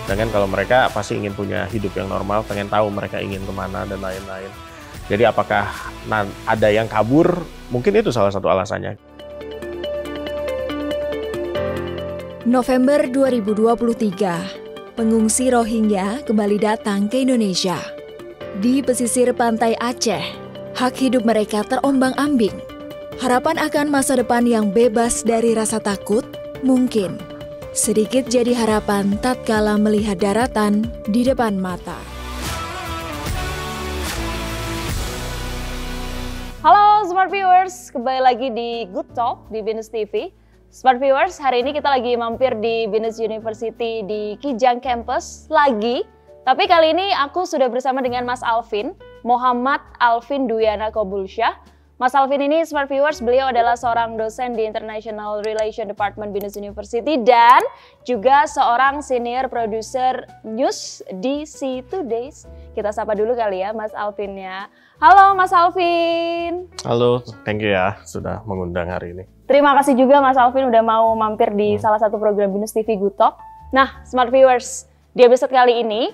Sedangkan kalau mereka pasti ingin punya hidup yang normal, pengen tahu mereka ingin kemana dan lain-lain. Jadi apakah ada yang kabur? Mungkin itu salah satu alasannya. November 2023, pengungsi Rohingya kembali datang ke Indonesia. Di pesisir pantai Aceh, hak hidup mereka terombang-ambing. Harapan akan masa depan yang bebas dari rasa takut mungkin sedikit jadi harapan tatkala melihat daratan di depan mata. Halo Smart Viewers, kembali lagi di Good Talk di Binus TV. Smart Viewers, hari ini kita lagi mampir di Binus University di Kijang Campus lagi. Tapi kali ini aku sudah bersama dengan Mas Alvin, Muhammad Alvin Duyana Kobulsyah. Mas Alvin ini, Smart Viewers, beliau adalah seorang dosen di International Relation Department Binus University dan juga seorang senior producer news di C2Days. Kita sapa dulu kali ya Mas Alvinnya. Halo Mas Alvin. Halo, thank you ya sudah mengundang hari ini. Terima kasih juga Mas Alvin udah mau mampir di salah satu program Binus TV Good Talk. Nah, Smart Viewers, di episode kali ini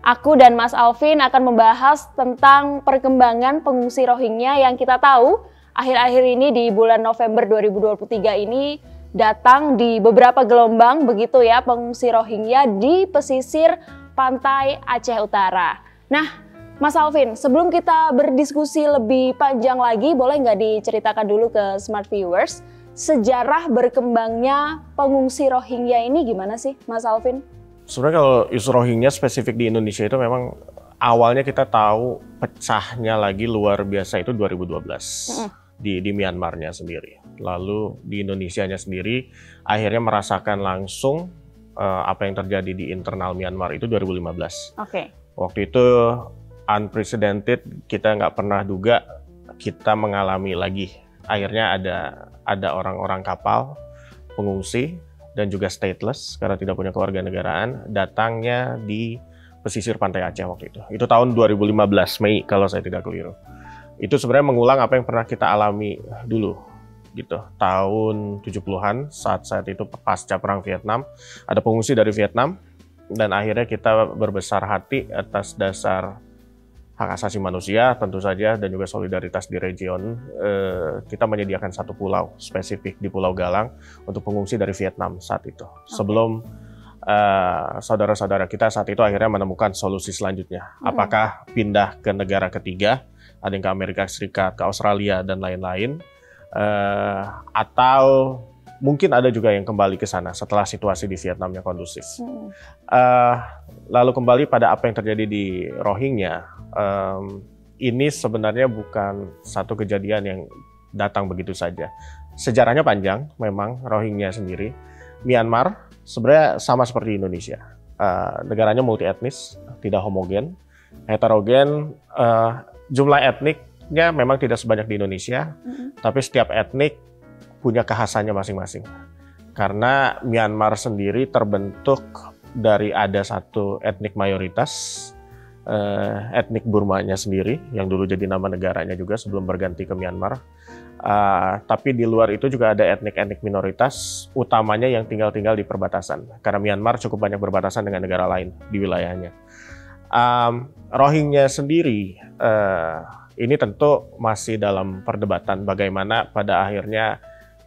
aku dan Mas Alvin akan membahas tentang perkembangan pengungsi Rohingya yang kita tahu akhir-akhir ini di bulan November 2023 ini datang di beberapa gelombang begitu ya pengungsi Rohingya di pesisir pantai Aceh Utara. Nah, Mas Alvin, sebelum kita berdiskusi lebih panjang lagi, boleh nggak diceritakan dulu ke Smart Viewers sejarah berkembangnya pengungsi Rohingya ini gimana sih Mas Alvin? Sebenarnya kalau isu Rohingya spesifik di Indonesia itu memang awalnya kita tahu pecahnya lagi luar biasa itu 2012 di Myanmarnya sendiri. Lalu di Indonesianya sendiri akhirnya merasakan langsung apa yang terjadi di internal Myanmar itu 2015. Waktu itu unprecedented, kita nggak pernah duga kita mengalami lagi. Akhirnya ada orang-orang kapal pengungsi dan juga stateless karena tidak punya kewarganegaraan datangnya di pesisir pantai Aceh waktu itu. Itu tahun 2015 Mei kalau saya tidak keliru. Itu sebenarnya mengulang apa yang pernah kita alami dulu gitu. Tahun 70-an saat itu pasca perang Vietnam, ada pengungsi dari Vietnam dan akhirnya kita berbesar hati atas dasar hak asasi manusia tentu saja dan juga solidaritas di region, kita menyediakan satu pulau spesifik di Pulau Galang untuk pengungsi dari Vietnam saat itu. Sebelum saudara-saudara kita saat itu akhirnya menemukan solusi selanjutnya. Apakah pindah ke negara ketiga, ada yang ke Amerika Serikat, ke Australia dan lain-lain, atau mungkin ada juga yang kembali ke sana setelah situasi di Vietnamnya kondusif. Lalu kembali pada apa yang terjadi di Rohingya. Ini sebenarnya bukan satu kejadian yang datang begitu saja. Sejarahnya panjang, memang Rohingya sendiri. Myanmar sebenarnya sama seperti Indonesia. Negaranya multi etnis, tidak homogen, heterogen. Jumlah etniknya memang tidak sebanyak di Indonesia, tapi setiap etnik punya kekhasannya masing-masing. Karena Myanmar sendiri terbentuk dari ada satu etnik mayoritas, etnik Burmanya sendiri, yang dulu jadi nama negaranya juga sebelum berganti ke Myanmar. Tapi di luar itu juga ada etnik-etnik minoritas, utamanya yang tinggal-tinggal di perbatasan. Karena Myanmar cukup banyak berbatasan dengan negara lain di wilayahnya. Rohingya sendiri, ini tentu masih dalam perdebatan bagaimana pada akhirnya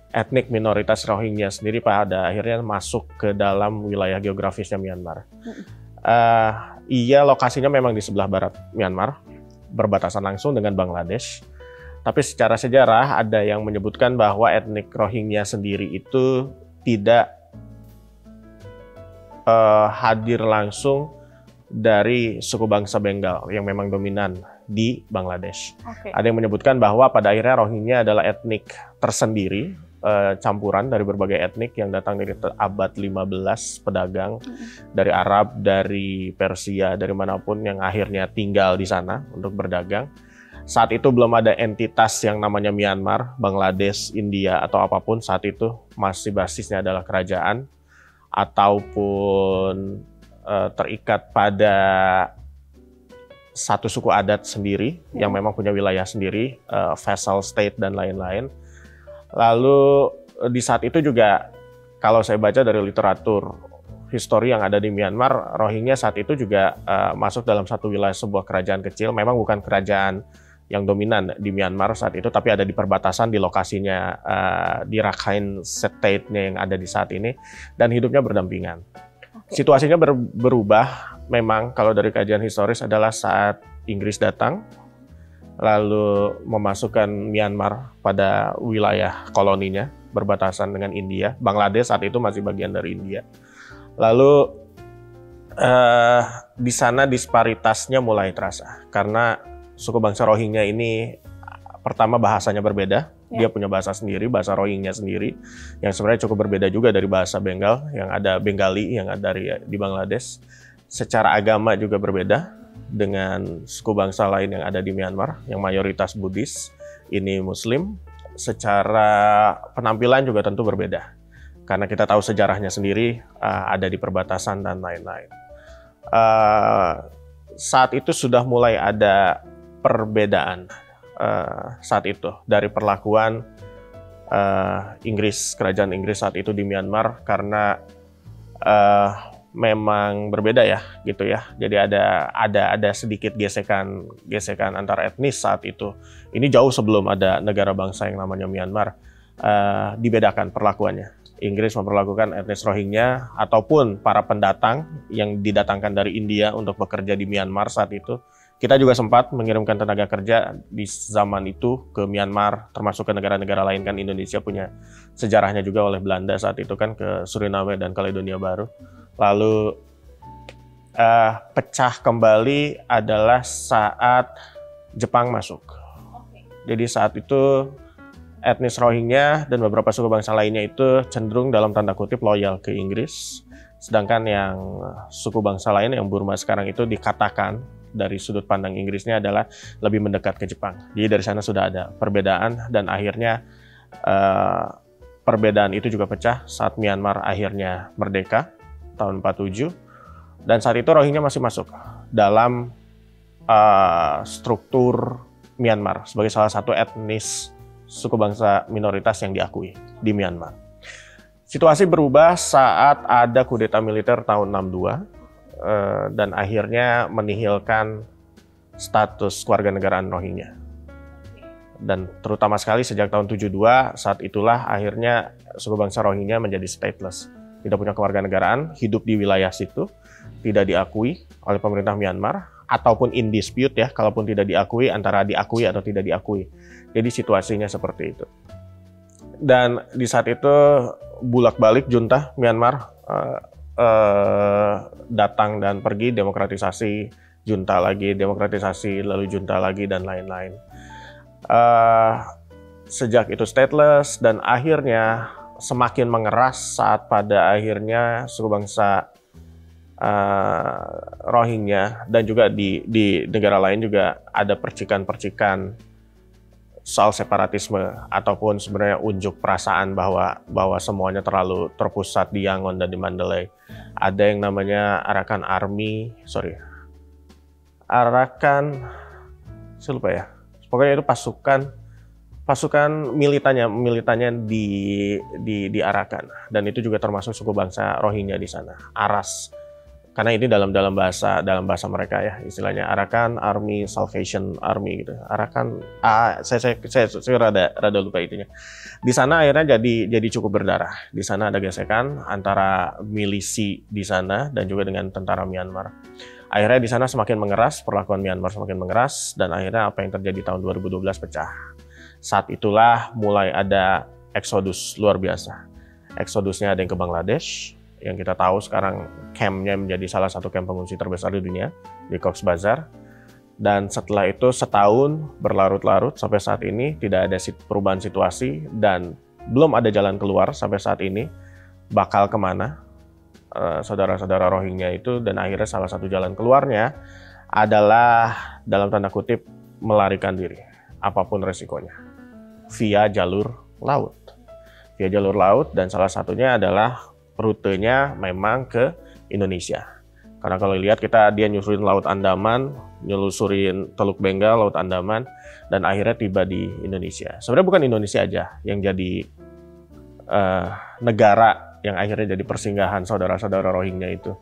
etnik minoritas Rohingya sendiri pada akhirnya masuk ke dalam wilayah geografisnya Myanmar. Iya, lokasinya memang di sebelah barat Myanmar, berbatasan langsung dengan Bangladesh. Tapi secara sejarah ada yang menyebutkan bahwa etnik Rohingya sendiri itu tidak hadir langsung dari suku bangsa Bengal yang memang dominan di Bangladesh. Ada yang menyebutkan bahwa pada akhirnya Rohingya adalah etnik tersendiri, campuran dari berbagai etnik yang datang dari abad 15, pedagang dari Arab, dari Persia, dari manapun yang akhirnya tinggal di sana untuk berdagang. Saat itu belum ada entitas yang namanya Myanmar, Bangladesh, India atau apapun. Saat itu masih basisnya adalah kerajaan ataupun terikat pada satu suku adat sendiri yang memang punya wilayah sendiri, vassal state dan lain-lain. Lalu di saat itu juga kalau saya baca dari literatur histori yang ada di Myanmar, Rohingya saat itu juga masuk dalam satu wilayah sebuah kerajaan kecil. Memang bukan kerajaan yang dominan di Myanmar saat itu, tapi ada di perbatasan di lokasinya di Rakhine State-nya yang ada di saat ini, dan hidupnya berdampingan. Situasinya berubah memang kalau dari kajian historis adalah saat Inggris datang, lalu memasukkan Myanmar pada wilayah koloninya, berbatasan dengan India. Bangladesh saat itu masih bagian dari India. Lalu di sana disparitasnya mulai terasa, karena suku bangsa Rohingya ini pertama bahasanya berbeda, dia punya bahasa sendiri, bahasa Rohingya sendiri, yang sebenarnya cukup berbeda juga dari bahasa Bengal, yang ada Bengali, yang ada di Bangladesh. Secara agama juga berbeda dengan suku bangsa lain yang ada di Myanmar, yang mayoritas Buddhis, ini Muslim. Secara penampilan juga tentu berbeda, karena kita tahu sejarahnya sendiri, ada di perbatasan dan lain-lain. Saat itu sudah mulai ada perbedaan saat itu dari perlakuan Inggris, kerajaan Inggris saat itu di Myanmar, karena memang berbeda ya gitu ya. Jadi ada sedikit gesekan antar etnis saat itu. Ini jauh sebelum ada negara bangsa yang namanya Myanmar. Dibedakan perlakuannya. Inggris memperlakukan etnis Rohingya ataupun para pendatang yang didatangkan dari India untuk bekerja di Myanmar saat itu. Kita juga sempat mengirimkan tenaga kerja di zaman itu ke Myanmar, termasuk ke negara-negara lain, kan Indonesia punya sejarahnya juga oleh Belanda saat itu kan, ke Suriname dan Kaledonia Baru. Lalu pecah kembali adalah saat Jepang masuk. Jadi saat itu etnis Rohingya dan beberapa suku bangsa lainnya itu cenderung dalam tanda kutip loyal ke Inggris. Sedangkan yang suku bangsa lain yang Burma sekarang itu dikatakan dari sudut pandang Inggrisnya adalah lebih mendekat ke Jepang. Jadi dari sana sudah ada perbedaan, dan akhirnya perbedaan itu juga pecah saat Myanmar akhirnya merdeka tahun 47. Dan saat itu Rohingya masih masuk dalam struktur Myanmar sebagai salah satu etnis suku bangsa minoritas yang diakui di Myanmar. Situasi berubah saat ada kudeta militer tahun 62 dan akhirnya menihilkan status kewarganegaraan Rohingya. Dan terutama sekali sejak tahun 72, saat itulah akhirnya suku bangsa Rohingya menjadi stateless. Tidak punya kewarganegaraan, hidup di wilayah situ, tidak diakui oleh pemerintah Myanmar, ataupun in dispute ya, kalaupun tidak diakui, antara diakui atau tidak diakui. Jadi situasinya seperti itu. Dan di saat itu bulak-balik junta Myanmar datang dan pergi, demokratisasi, junta lagi, demokratisasi, lalu junta lagi, dan lain-lain. Sejak itu stateless, dan akhirnya semakin mengeras saat pada akhirnya suku bangsa Rohingya dan juga di negara lain juga ada percikan-percikan soal separatisme ataupun sebenarnya unjuk perasaan bahwa semuanya terlalu terpusat di Yangon dan di Mandalay. Ada yang namanya Arakan Army, saya lupa ya. Pokoknya itu pasukan militannya di Arakan, dan itu juga termasuk suku bangsa Rohingya di sana, Aras. Karena ini dalam bahasa mereka ya, istilahnya Arakan Army Salvation Army gitu. Arakan, saya rada lupa itunya. Di sana akhirnya jadi cukup berdarah. Di sana ada gesekan antara milisi di sana dan juga dengan tentara Myanmar. Akhirnya di sana semakin mengeras, perlakuan Myanmar semakin mengeras, dan akhirnya apa yang terjadi tahun 2012 pecah. Saat itulah mulai ada eksodus luar biasa. Eksodusnya ada yang ke Bangladesh, yang kita tahu sekarang campnya menjadi salah satu camp pengungsi terbesar di dunia, di Cox's Bazar. Dan setelah itu setahun berlarut-larut sampai saat ini tidak ada perubahan situasi dan belum ada jalan keluar sampai saat ini. Bakal kemana saudara-saudara Rohingya itu, dan akhirnya salah satu jalan keluarnya adalah dalam tanda kutip melarikan diri, apapun resikonya, via jalur laut. Via jalur laut, dan salah satunya adalah rutenya memang ke Indonesia. Karena kalau lihat dia nyusurin Laut Andaman, nyelusurin Teluk Bengal, Laut Andaman, dan akhirnya tiba di Indonesia. Sebenarnya bukan Indonesia aja yang jadi negara tempat yang akhirnya jadi persinggahan saudara-saudara Rohingya itu.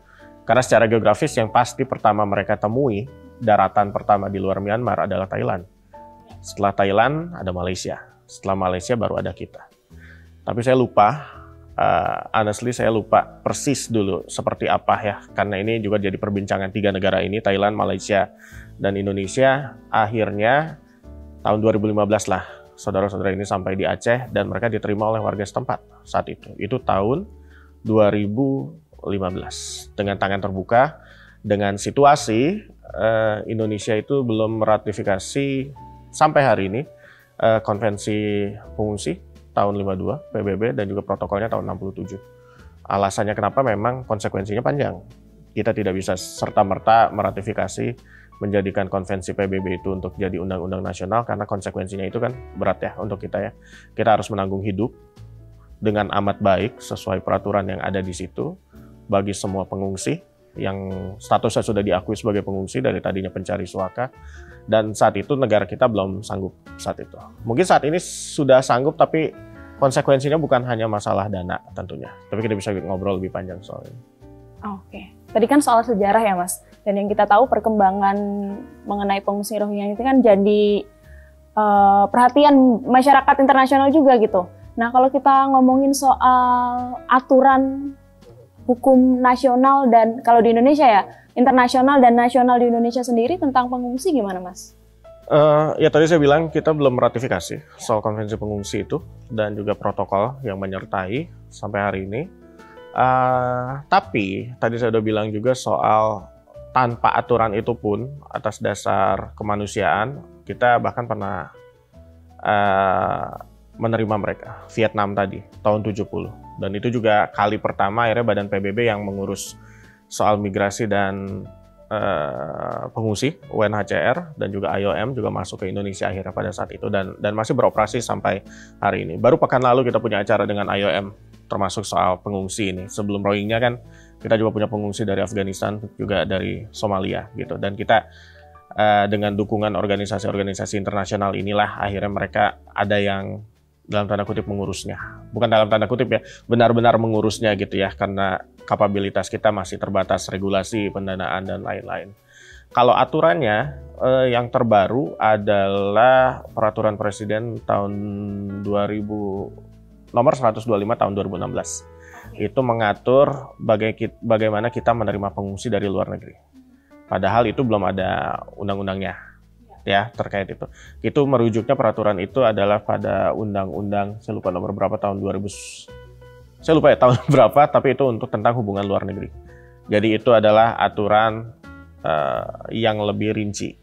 Karena secara geografis yang pasti pertama mereka temui, daratan pertama di luar Myanmar adalah Thailand. Setelah Thailand ada Malaysia, setelah Malaysia baru ada kita. Tapi saya lupa, honestly saya lupa persis dulu seperti apa ya, karena ini juga jadi perbincangan 3 negara ini, Thailand, Malaysia, dan Indonesia. Akhirnya tahun 2015 lah, saudara-saudara ini sampai di Aceh dan mereka diterima oleh warga setempat saat itu. Itu tahun 2015 dengan tangan terbuka, dengan situasi Indonesia itu belum meratifikasi sampai hari ini konvensi pengungsi tahun 52 PBB dan juga protokolnya tahun 67. Alasannya kenapa? Memang konsekuensinya panjang. Kita tidak bisa serta-merta meratifikasi menjadikan konvensi PBB itu untuk jadi undang-undang nasional karena konsekuensinya itu kan berat ya untuk kita ya. Kita harus menanggung hidup dengan amat baik sesuai peraturan yang ada di situ bagi semua pengungsi yang statusnya sudah diakui sebagai pengungsi dari tadinya pencari suaka, dan saat itu negara kita belum sanggup saat itu. Mungkin saat ini sudah sanggup, tapi konsekuensinya bukan hanya masalah dana tentunya, tapi kita bisa ngobrol lebih panjang soal ini. Oke, tadi kan soal sejarah ya Mas, dan yang kita tahu perkembangan mengenai pengungsi Rohingya itu kan jadi perhatian masyarakat internasional juga gitu. Nah kalau kita ngomongin soal aturan hukum nasional dan kalau di Indonesia ya, internasional dan nasional di Indonesia sendiri tentang pengungsi gimana Mas? Ya tadi saya bilang kita belum meratifikasi soal konvensi pengungsi itu dan juga protokol yang menyertai sampai hari ini. Tapi tadi saya udah bilang juga soal tanpa aturan itu pun atas dasar kemanusiaan kita bahkan pernah menerima mereka. Vietnam tadi tahun 70. Dan itu juga kali pertama akhirnya Badan PBB yang mengurus soal migrasi dan pengungsi, UNHCR dan juga IOM juga masuk ke Indonesia akhirnya pada saat itu dan masih beroperasi sampai hari ini. Baru pekan lalu kita punya acara dengan IOM termasuk soal pengungsi ini. Sebelum Rohingya kan kita juga punya pengungsi dari Afghanistan, juga dari Somalia gitu. Dan kita dengan dukungan organisasi-organisasi internasional inilah akhirnya mereka ada yang dalam tanda kutip mengurusnya. Bukan dalam tanda kutip ya, benar-benar mengurusnya gitu ya, karena kapabilitas kita masih terbatas, regulasi, pendanaan, dan lain-lain. Kalau aturannya, yang terbaru adalah Peraturan Presiden tahun 2000, nomor 125 tahun 2016. Itu mengatur bagaimana kita menerima pengungsi dari luar negeri. Padahal itu belum ada undang-undangnya. Ya terkait itu. Itu merujuknya peraturan itu adalah pada undang-undang, saya lupa nomor berapa tahun 2000. Saya lupa ya tahun berapa, tapi itu untuk tentang hubungan luar negeri. Jadi itu adalah aturan yang lebih rinci.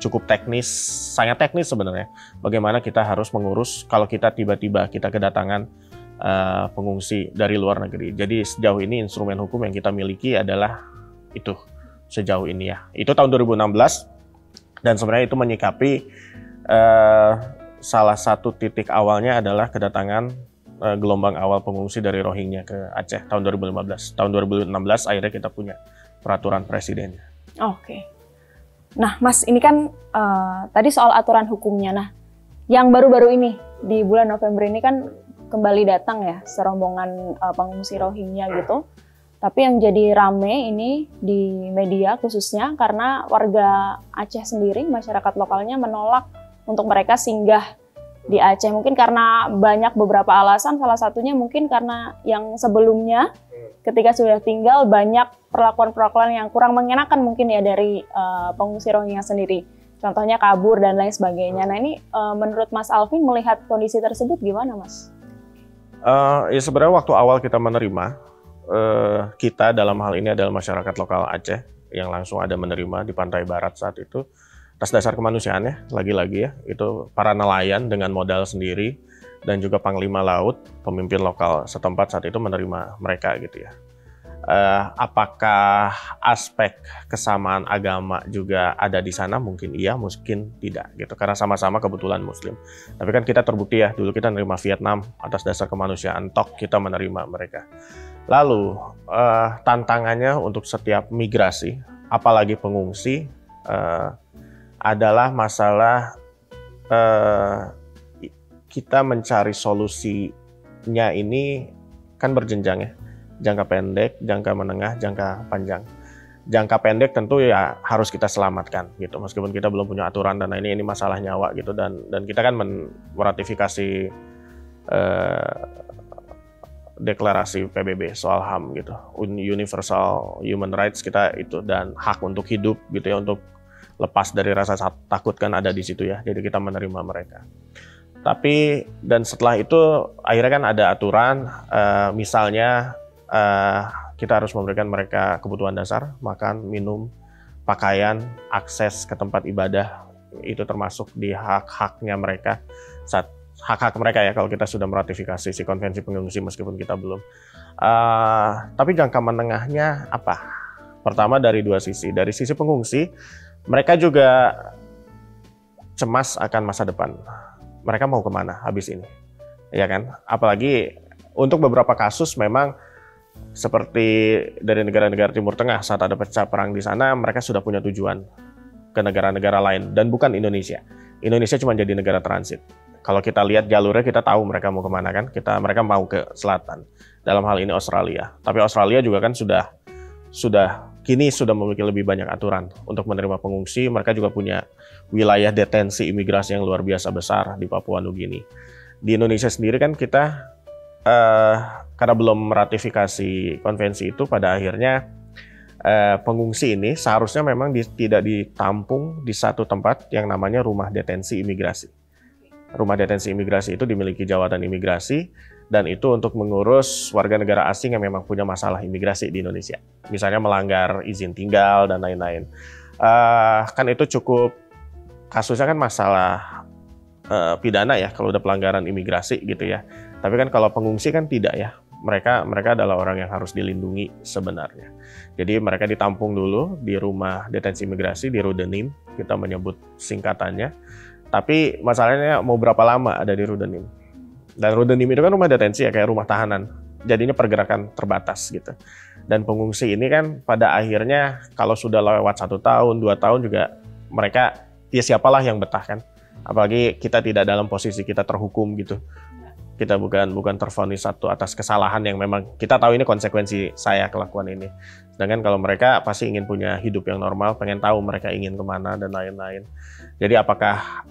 Cukup teknis, sangat teknis sebenarnya. Bagaimana kita harus mengurus kalau kita tiba-tiba kita kedatangan pengungsi dari luar negeri. Jadi sejauh ini instrumen hukum yang kita miliki adalah itu sejauh ini ya. Itu tahun 2016. Dan sebenarnya itu menyikapi salah satu titik awalnya adalah kedatangan gelombang awal pengungsi dari Rohingya ke Aceh tahun 2015. Tahun 2016 akhirnya kita punya peraturan presidennya. Oke. Nah Mas, ini kan tadi soal aturan hukumnya. Nah yang baru-baru ini di bulan November ini kan kembali datang ya serombongan pengungsi Rohingya gitu. Tapi yang jadi rame ini di media khususnya karena warga Aceh sendiri, masyarakat lokalnya menolak untuk mereka singgah di Aceh. Mungkin karena banyak beberapa alasan, salah satunya mungkin karena yang sebelumnya ketika sudah tinggal banyak perlakuan-perlakuan yang kurang mengenakan mungkin ya dari pengungsi Rohingya sendiri. Contohnya kabur dan lain sebagainya. Nah ini menurut Mas Alvin melihat kondisi tersebut gimana Mas? Ya sebenarnya waktu awal kita menerima, kita dalam hal ini adalah masyarakat lokal Aceh yang langsung ada menerima di pantai barat saat itu atas dasar kemanusiaannya, lagi-lagi ya, itu para nelayan dengan modal sendiri dan juga panglima laut, pemimpin lokal setempat saat itu menerima mereka gitu ya. Apakah aspek kesamaan agama juga ada di sana? Mungkin iya, mungkin tidak gitu, karena sama-sama kebetulan Muslim. Tapi kan kita terbukti ya, dulu kita menerima Vietnam atas dasar kemanusiaan, toh kita menerima mereka. Lalu tantangannya untuk setiap migrasi, apalagi pengungsi, adalah masalah kita mencari solusinya ini kan berjenjang ya. Jangka pendek, jangka menengah, jangka panjang. Jangka pendek tentu ya harus kita selamatkan gitu, meskipun kita belum punya aturan dan ini masalah nyawa gitu, dan kita kan meratifikasi deklarasi PBB soal HAM gitu, Universal Human Rights kita itu, dan hak untuk hidup gitu ya, untuk lepas dari rasa takut kan ada di situ ya, jadi kita menerima mereka. Tapi dan setelah itu akhirnya kan ada aturan, misalnya kita harus memberikan mereka kebutuhan dasar, makan, minum, pakaian, akses ke tempat ibadah, itu termasuk di hak-haknya mereka, hak-hak mereka ya kalau kita sudah meratifikasi si konvensi pengungsi meskipun kita belum. Tapi jangka menengahnya apa? Pertama dari dua sisi. Dari sisi pengungsi, mereka juga cemas akan masa depan. Mereka mau kemana habis ini? Ya kan? Apalagi untuk beberapa kasus memang seperti dari negara-negara Timur Tengah saat ada pecah perang di sana, mereka sudah punya tujuan ke negara-negara lain dan bukan Indonesia. Indonesia cuma jadi negara transit. Kalau kita lihat jalurnya, kita tahu mereka mau kemana kan? Mereka mau ke selatan. Dalam hal ini Australia. Tapi Australia juga kan kini sudah memiliki lebih banyak aturan untuk menerima pengungsi. Mereka juga punya wilayah detensi imigrasi yang luar biasa besar di Papua Nugini. Di Indonesia sendiri kan kita karena belum meratifikasi konvensi itu, pada akhirnya pengungsi ini seharusnya memang tidak ditampung di satu tempat yang namanya rumah detensi imigrasi. Rumah detensi imigrasi itu dimiliki jawatan imigrasi, dan itu untuk mengurus warga negara asing yang memang punya masalah imigrasi di Indonesia. Misalnya melanggar izin tinggal dan lain-lain. Kan itu cukup, kasusnya kan masalah pidana ya kalau udah pelanggaran imigrasi gitu ya. Tapi kan kalau pengungsi kan tidak ya. Mereka adalah orang yang harus dilindungi sebenarnya. Jadi mereka ditampung dulu di rumah detensi imigrasi di Rudenim, kita menyebut singkatannya. Tapi masalahnya mau berapa lama ada di Rudenim. Dan Rudenim itu kan rumah detensi ya, kayak rumah tahanan. Jadinya pergerakan terbatas gitu. Dan pengungsi ini kan pada akhirnya kalau sudah lewat 1 tahun, 2 tahun juga mereka, ya siapalah yang betah kan. Apalagi kita tidak dalam posisi kita terhukum gitu. Kita bukan tervonis satu atas kesalahan yang memang kita tahu ini konsekuensi saya kelakuan ini. Sedangkan kalau mereka pasti ingin punya hidup yang normal, pengen tahu mereka ingin kemana dan lain-lain. Jadi apakah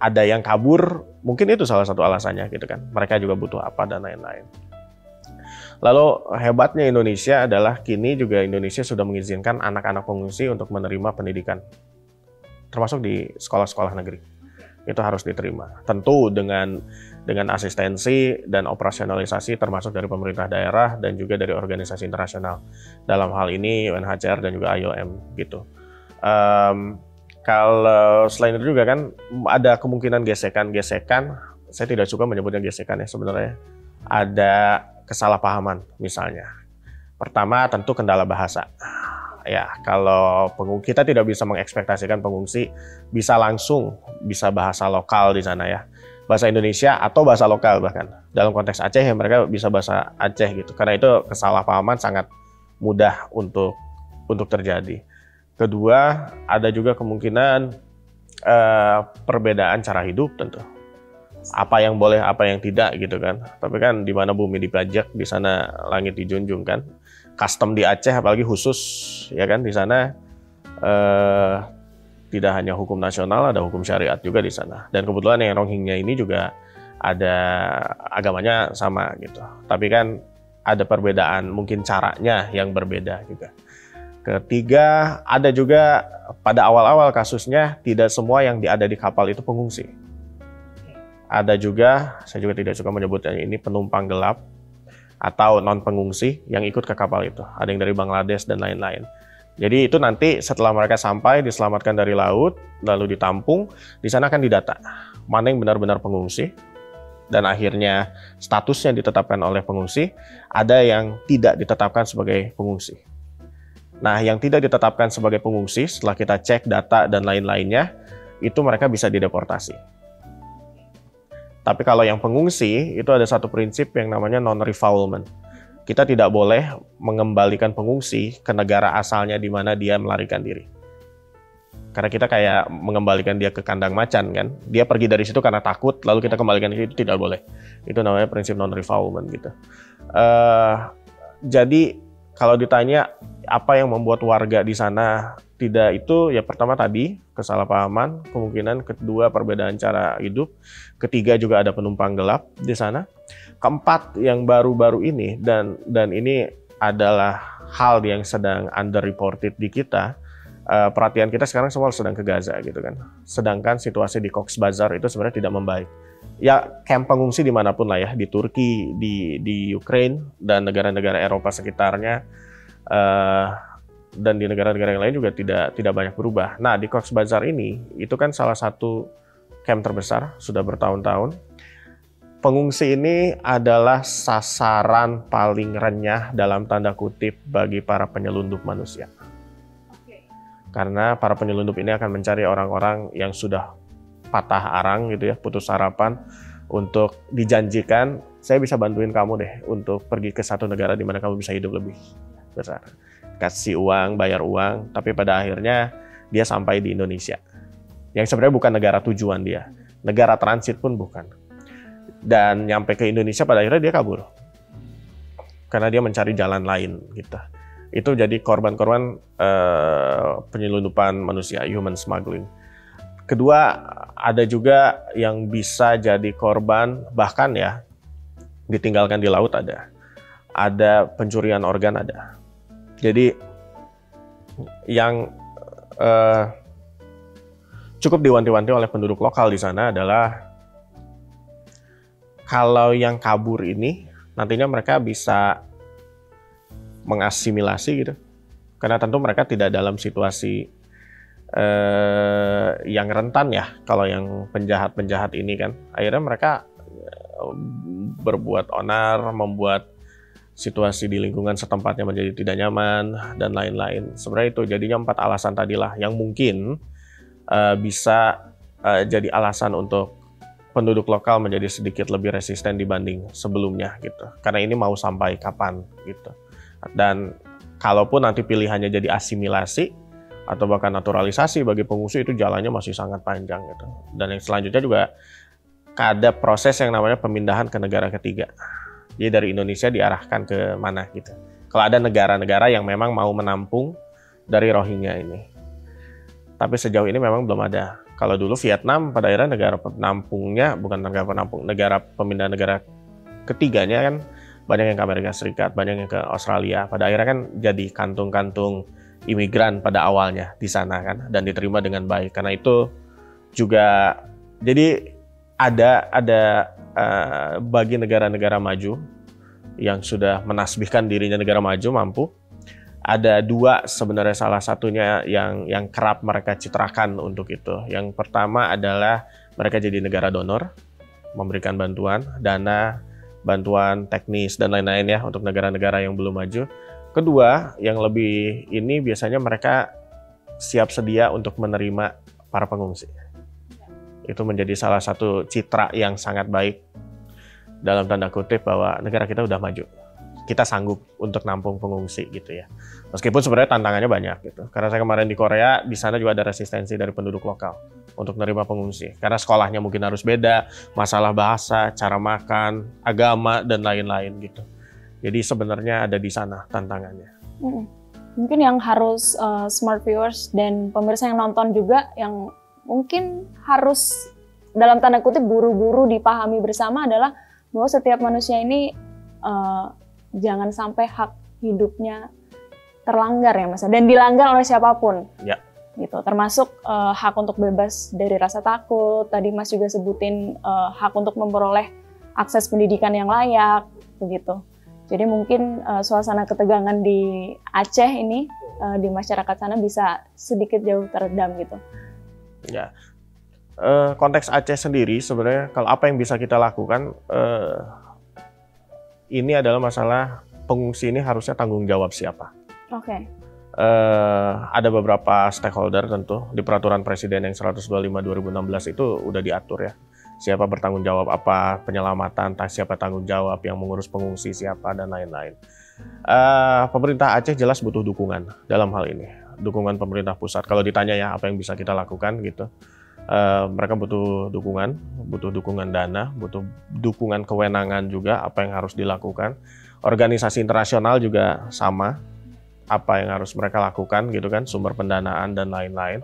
ada yang kabur? Mungkin itu salah satu alasannya gitu kan. Mereka juga butuh apa dan lain-lain. Lalu hebatnya Indonesia adalah kini juga Indonesia sudah mengizinkan anak-anak pengungsi untuk menerima pendidikan. Termasuk di sekolah-sekolah negeri. Itu harus diterima. Tentu dengan asistensi dan operasionalisasi termasuk dari pemerintah daerah dan juga dari organisasi internasional. Dalam hal ini UNHCR dan juga IOM gitu. Kalau selain itu juga kan ada kemungkinan gesekan-gesekan, saya tidak suka menyebutnya gesekan ya sebenarnya. Ada kesalahpahaman misalnya. Pertama tentu kendala bahasa. Ya, kalau kita tidak bisa mengekspektasikan pengungsi bisa bahasa lokal di sana ya. Bahasa Indonesia atau bahasa lokal bahkan. Dalam konteks Aceh ya mereka bisa bahasa Aceh gitu. Karena itu kesalahpahaman sangat mudah untuk terjadi. Kedua, ada juga kemungkinan perbedaan cara hidup tentu. Apa yang boleh, apa yang tidak gitu kan. Tapi kan di mana bumi dipajak, di sana langit dijunjung kan. Custom di Aceh apalagi khusus ya kan, di sana tidak hanya hukum nasional, ada hukum syariat juga di sana. Dan kebetulan yang Rohingya ini juga ada agamanya sama gitu. Tapi kan ada perbedaan, mungkin caranya yang berbeda juga. Ketiga, ada juga pada awal-awal kasusnya tidak semua yang ada di kapal itu pengungsi. Ada juga, saya juga tidak suka menyebutnya ini, penumpang gelap atau non-pengungsi yang ikut ke kapal itu. Ada yang dari Bangladesh dan lain-lain. Jadi itu nanti setelah mereka sampai, diselamatkan dari laut, lalu ditampung, di sana akan didata. Mana yang benar-benar pengungsi, dan akhirnya statusnya ditetapkan oleh pengungsi, ada yang tidak ditetapkan sebagai pengungsi. Nah, yang tidak ditetapkan sebagai pengungsi, setelah kita cek data dan lain-lainnya, itu mereka bisa dideportasi. Tapi kalau yang pengungsi, itu ada satu prinsip yang namanya non-refoulement. Kita tidak boleh mengembalikan pengungsi ke negara asalnya di mana dia melarikan diri. Karena kita kayak mengembalikan dia ke kandang macan kan. Dia pergi dari situ karena takut, lalu kita kembalikan itu tidak boleh. Itu namanya prinsip non-refoulement gitu. Jadi kalau ditanya apa yang membuat warga di sana tidak itu, ya pertama tadi kesalahpahaman, kemungkinan kedua perbedaan cara hidup, ketiga juga ada penumpang gelap di sana, keempat yang baru-baru ini dan ini adalah hal yang sedang underreported di kita. Perhatian kita sekarang semua sedang ke Gaza gitu kan. Sedangkan situasi di Cox's Bazar itu sebenarnya tidak membaik. Ya camp pengungsi dimanapun lah ya, di Turki, di Ukraine dan negara-negara Eropa sekitarnya, dan di negara-negara yang lain juga tidak banyak berubah. Nah di Cox's Bazar ini itu kan salah satu camp terbesar sudah bertahun-tahun. Pengungsi ini adalah sasaran paling renyah dalam tanda kutip bagi para penyelundup manusia. Karena para penyelundup ini akan mencari orang-orang yang sudah patah arang gitu ya, putus harapan, untuk dijanjikan, saya bisa bantuin kamu deh untuk pergi ke satu negara di mana kamu bisa hidup lebih besar. Kasih uang, bayar uang, tapi pada akhirnya dia sampai di Indonesia. Yang sebenarnya bukan negara tujuan dia, negara transit pun bukan. Dan nyampe ke Indonesia pada akhirnya dia kabur. Karena dia mencari jalan lain gitu. Itu jadi korban-korban penyelundupan manusia, human smuggling. Kedua, ada juga yang bisa jadi korban, bahkan ya ditinggalkan di laut ada pencurian organ ada. Jadi yang cukup diwanti-wanti oleh penduduk lokal di sana adalah kalau yang kabur ini nantinya mereka bisa mengasimilasi gitu, karena tentu mereka tidak dalam situasi yang rentan ya. Kalau yang penjahat-penjahat ini kan akhirnya mereka berbuat onar, membuat situasi di lingkungan setempatnya menjadi tidak nyaman dan lain-lain. Sebenarnya itu jadinya 4 alasan tadilah yang mungkin bisa jadi alasan untuk penduduk lokal menjadi sedikit lebih resisten dibanding sebelumnya gitu. Karena ini mau sampai kapan gitu. Dan kalaupun nanti pilihannya jadi asimilasi atau bahkan naturalisasi bagi pengungsi, itu jalannya masih sangat panjang gitu. Dan yang selanjutnya juga ada proses yang namanya pemindahan ke negara ketiga. Jadi dari Indonesia diarahkan ke mana gitu. Kalau ada negara-negara yang memang mau menampung dari Rohingya ini. Tapi sejauh ini memang belum ada. Kalau dulu Vietnam pada akhirnya negara penampungnya, bukan negara penampung, negara pemindahan negara ketiganya kan banyak yang ke Amerika Serikat, banyak yang ke Australia. Pada akhirnya kan jadi kantung-kantung imigran pada awalnya di sana kan, dan diterima dengan baik. Karena itu juga jadi ada bagi negara-negara maju yang sudah menasbihkan dirinya negara maju mampu. Ada 2 sebenarnya, salah satunya yang kerap mereka citrakan untuk itu. Yang pertama adalah mereka jadi negara donor, memberikan bantuan, dana, bantuan teknis dan lain-lain ya untuk negara-negara yang belum maju. Kedua, yang lebih ini biasanya mereka siap sedia untuk menerima para pengungsi. Itu menjadi salah satu citra yang sangat baik dalam tanda kutip bahwa negara kita udah maju. Kita sanggup untuk nampung pengungsi gitu ya. Meskipun sebenarnya tantangannya banyak gitu. Karena saya kemarin di Korea, di sana juga ada resistensi dari penduduk lokal untuk menerima pengungsi. Karena sekolahnya mungkin harus beda, masalah bahasa, cara makan, agama, dan lain-lain gitu. Jadi sebenarnya ada di sana tantangannya. Mungkin yang harus smart viewers dan pemirsa yang nonton juga, yang mungkin harus dalam tanda kutip buru-buru dipahami bersama adalah bahwa setiap manusia ini jangan sampai hak hidupnya terlanggar ya Mas, dan dilanggar oleh siapapun. Ya. Gitu. Termasuk hak untuk bebas dari rasa takut. Tadi Mas juga sebutin hak untuk memperoleh akses pendidikan yang layak, begitu. Jadi mungkin suasana ketegangan di Aceh ini di masyarakat sana bisa sedikit jauh teredam gitu. Ya. Konteks Aceh sendiri sebenarnya kalau apa yang bisa kita lakukan, ini adalah masalah pengungsi ini harusnya tanggung jawab siapa. Oke. Ada beberapa stakeholder tentu di peraturan presiden yang 125 2016 itu udah diatur ya. Siapa bertanggung jawab apa, penyelamatan, siapa tanggung jawab, yang mengurus pengungsi siapa, dan lain-lain. Pemerintah Aceh jelas butuh dukungan dalam hal ini. dukungan pemerintah pusat. Kalau ditanya ya apa yang bisa kita lakukan gitu, mereka butuh dukungan dana, butuh dukungan kewenangan juga apa yang harus dilakukan. Organisasi internasional juga sama, apa yang harus mereka lakukan gitu kan, sumber pendanaan dan lain-lain.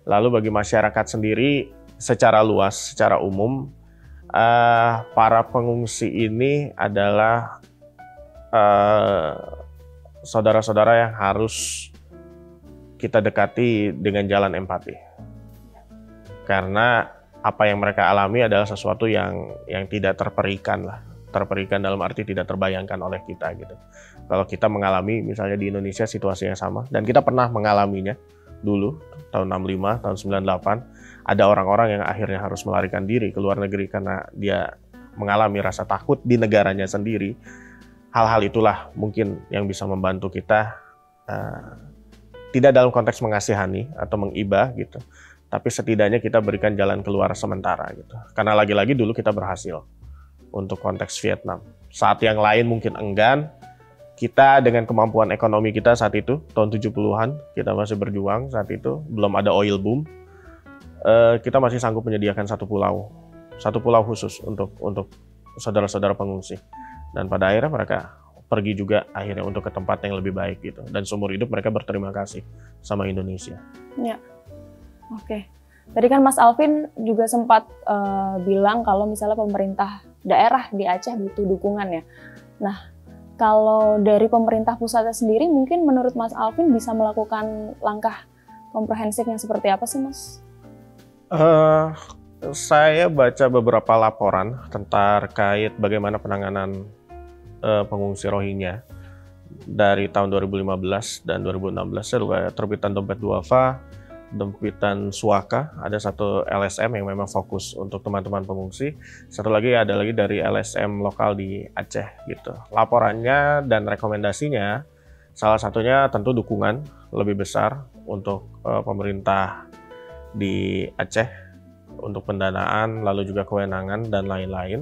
Lalu bagi masyarakat sendiri secara luas, secara umum, para pengungsi ini adalah saudara-saudara yang harus kita dekati dengan jalan empati. Karena apa yang mereka alami adalah sesuatu yang tidak terperikan lah. Terperikan dalam arti tidak terbayangkan oleh kita gitu. Kalau kita mengalami misalnya di Indonesia situasi yang sama, dan kita pernah mengalaminya dulu, tahun 65, tahun 98, ada orang-orang yang akhirnya harus melarikan diri ke luar negeri karena dia mengalami rasa takut di negaranya sendiri. Hal-hal itulah mungkin yang bisa membantu kita, tidak dalam konteks mengasihani atau mengibah gitu, tapi setidaknya kita berikan jalan keluar sementara gitu. Karena lagi-lagi dulu kita berhasil untuk konteks Vietnam. Saat yang lain mungkin enggan, kita dengan kemampuan ekonomi kita saat itu, tahun 70-an, kita masih berjuang saat itu, belum ada oil boom, kita masih sanggup menyediakan satu pulau khusus untuk saudara-saudara pengungsi. Dan pada akhirnya mereka pergi juga akhirnya untuk ke tempat yang lebih baik gitu. Dan seumur hidup mereka berterima kasih sama Indonesia. Ya, oke. Tadi kan Mas Alvin juga sempat bilang kalau misalnya pemerintah daerah di Aceh butuh dukungan ya. Nah, kalau dari pemerintah pusatnya sendiri, mungkin menurut Mas Alvin bisa melakukan langkah komprehensif yang seperti apa sih, Mas? Saya baca beberapa laporan terkait bagaimana penanganan pengungsi Rohingya dari tahun 2015 dan 2016. Juga terbitan Dompet Duafa, terbitan Suaka, ada satu LSM yang memang fokus untuk teman-teman pengungsi. Satu lagi ada lagi dari LSM lokal di Aceh gitu. Laporannya dan rekomendasinya salah satunya tentu dukungan lebih besar untuk pemerintah di Aceh untuk pendanaan, lalu juga kewenangan dan lain-lain.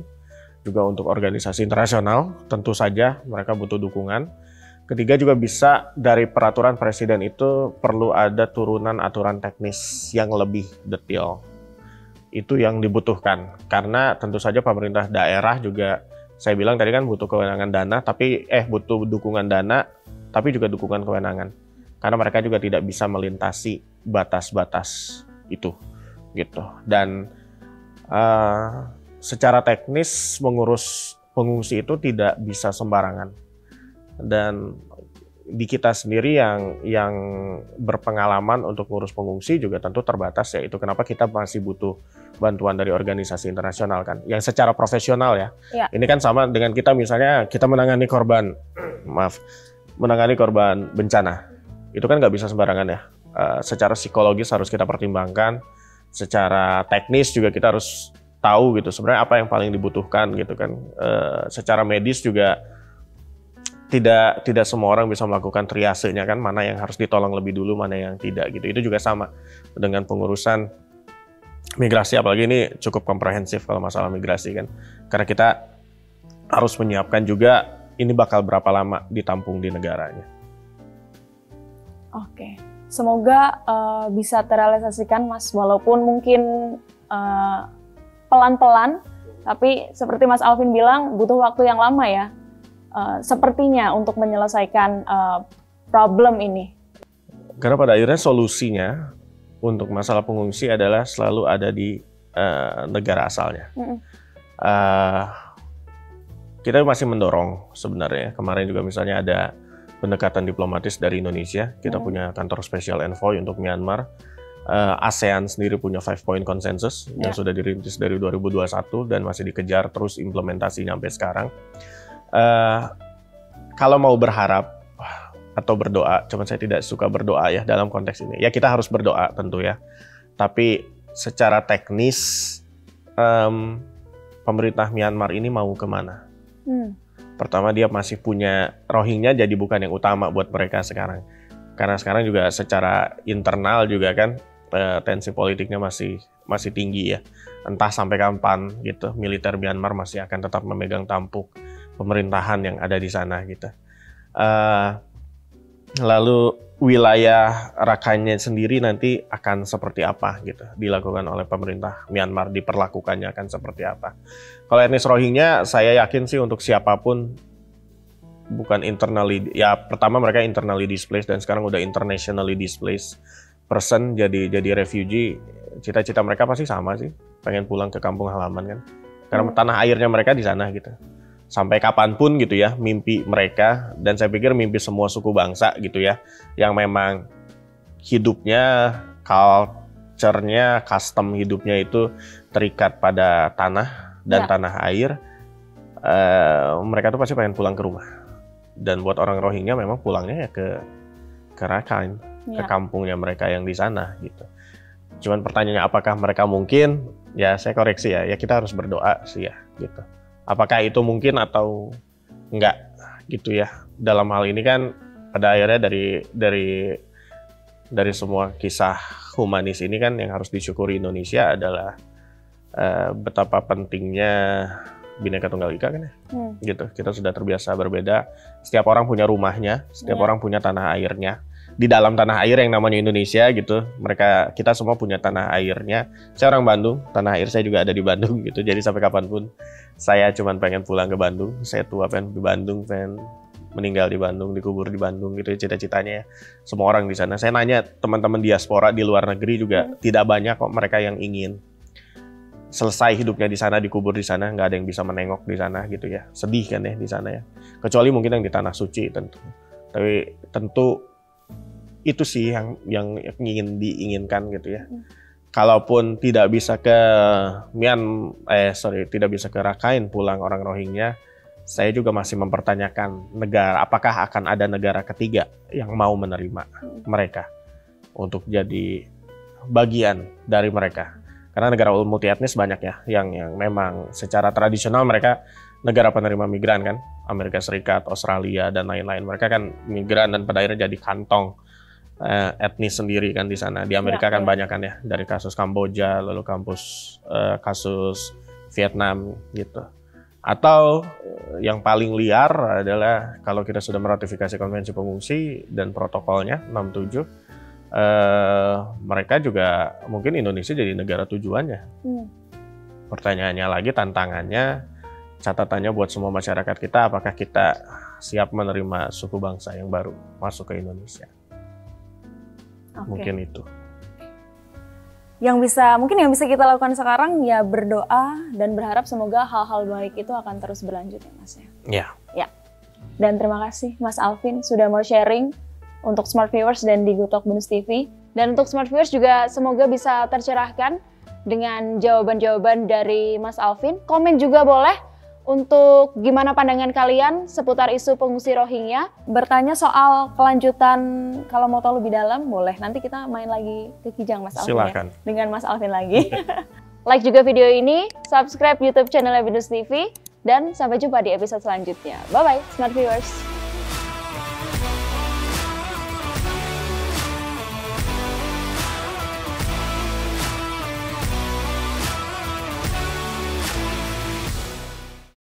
Juga untuk organisasi internasional, tentu saja mereka butuh dukungan. Ketiga juga bisa dari peraturan presiden itu perlu ada turunan aturan teknis yang lebih detail. Itu yang dibutuhkan, karena tentu saja pemerintah daerah juga, saya bilang tadi kan butuh kewenangan dana, tapi butuh dukungan dana, tapi juga dukungan kewenangan. Karena mereka juga tidak bisa melintasi batas-batas itu. Gitu. Dan secara teknis mengurus pengungsi itu tidak bisa sembarangan. Dan di kita sendiri yang berpengalaman untuk ngurus pengungsi juga tentu terbatas ya. Itu kenapa kita masih butuh bantuan dari organisasi internasional kan, yang secara profesional ya. Ini kan sama dengan kita misalnya kita menangani korban bencana. Itu kan nggak bisa sembarangan ya. Secara psikologis harus kita pertimbangkan, secara teknis juga kita harus tahu gitu sebenarnya apa yang paling dibutuhkan gitu kan. Secara medis juga tidak semua orang bisa melakukan triasenya kan, mana yang harus ditolong lebih dulu, mana yang tidak gitu. Itu juga sama dengan pengurusan migrasi, apalagi ini cukup komprehensif kalau masalah migrasi kan, karena kita harus menyiapkan juga ini bakal berapa lama ditampung di negaranya. Oke, semoga bisa terrealisasikan Mas, walaupun mungkin pelan-pelan, tapi seperti Mas Alvin bilang butuh waktu yang lama ya, sepertinya untuk menyelesaikan problem ini. Karena pada akhirnya solusinya untuk masalah pengungsi adalah selalu ada di negara asalnya. Kita masih mendorong sebenarnya, kemarin juga misalnya ada pendekatan diplomatis dari Indonesia, kita punya kantor spesial envoy untuk Myanmar. ASEAN sendiri punya 5-point consensus yang sudah dirintis dari 2021 dan masih dikejar terus implementasinya sampai sekarang. Kalau mau berharap atau berdoa, cuman saya tidak suka berdoa ya dalam konteks ini. Ya kita harus berdoa tentu ya. Tapi secara teknis pemerintah Myanmar ini mau kemana? Pertama dia masih punya Rohingya jadi bukan yang utama buat mereka sekarang. Karena sekarang juga secara internal juga kan tensi politiknya masih tinggi ya. Entah sampai kapan gitu militer Myanmar masih akan tetap memegang tampuk pemerintahan yang ada di sana gitu. Lalu wilayah Rakhine sendiri nanti akan seperti apa gitu dilakukan oleh pemerintah Myanmar, diperlakukannya akan seperti apa. Kalau etnis Rohingya saya yakin sih untuk siapapun bukan internally, ya pertama mereka internally displaced dan sekarang udah internationally displaced person, jadi refugee, cita-cita mereka pasti sama sih, pengen pulang ke kampung halaman kan, karena tanah airnya mereka di sana gitu. Sampai kapanpun gitu ya mimpi mereka, dan saya pikir mimpi semua suku bangsa gitu ya, yang memang hidupnya, culture-nya, custom hidupnya itu terikat pada tanah dan tanah air, mereka tuh pasti pengen pulang ke rumah. Dan buat orang Rohingya memang pulangnya ya ke Rakhine, ke kampungnya mereka yang di sana gitu. Cuman pertanyaannya apakah mereka mungkin? Ya saya koreksi ya kita harus berdoa sih ya gitu. Apakah itu mungkin atau enggak gitu ya. Dalam hal ini kan pada akhirnya dari semua kisah humanis ini kan yang harus disyukuri Indonesia adalah betapa pentingnya Bhinneka Tunggal Ika kan ya, gitu. Kita sudah terbiasa berbeda. Setiap orang punya rumahnya, setiap orang punya tanah airnya. Di dalam tanah air yang namanya Indonesia gitu, kita semua punya tanah airnya. Saya orang Bandung, tanah air saya juga ada di Bandung gitu. Jadi sampai kapanpun saya cuma pengen pulang ke Bandung. Saya tua pengen di Bandung, pengen meninggal di Bandung, dikubur di Bandung gitu cita-citanya ya. Semua orang di sana. Saya nanya teman-teman diaspora di luar negeri juga tidak banyak kok mereka yang ingin selesai hidupnya di sana, dikubur di sana, nggak ada yang bisa menengok di sana gitu ya. Sedih kan ya di sana ya. Kecuali mungkin yang di tanah suci tentu. Tapi tentu itu sih yang diinginkan gitu ya. Kalaupun tidak bisa ke tidak bisa ke Rakhine pulang orang Rohingya, saya juga masih mempertanyakan apakah akan ada negara ketiga yang mau menerima mereka untuk jadi bagian dari mereka. Karena negara multi etnis banyak ya, yang memang secara tradisional mereka negara penerima migran kan, Amerika Serikat, Australia dan lain-lain. Mereka kan migran dan pada akhirnya jadi kantong etnis sendiri kan di sana. Di Amerika kan banyak kan ya, dari kasus Kamboja, lalu kasus Vietnam gitu. Atau yang paling liar adalah kalau kita sudah meratifikasi Konvensi Pengungsi dan protokolnya 67. Mereka juga mungkin Indonesia jadi negara tujuannya. Pertanyaannya lagi, tantangannya, catatannya buat semua masyarakat kita, apakah kita siap menerima suku bangsa yang baru masuk ke Indonesia? Mungkin itu. Mungkin yang bisa kita lakukan sekarang ya berdoa dan berharap semoga hal-hal baik itu akan terus berlanjut ya Mas ya. Ya. Dan terima kasih Mas Alvin sudah mau sharing untuk Smart Viewers dan di Gutok Binus TV. Dan untuk Smart Viewers juga semoga bisa tercerahkan dengan jawaban-jawaban dari Mas Alvin. Komen juga boleh untuk gimana pandangan kalian seputar isu pengungsi Rohingya. Bertanya soal kelanjutan, kalau mau tahu lebih dalam boleh. Nanti kita main lagi ke Kijang Mas Alvin. Silakan. Ya, dengan Mas Alvin lagi. Like juga video ini, subscribe YouTube channel Binus TV, dan sampai jumpa di episode selanjutnya. Bye-bye Smart Viewers.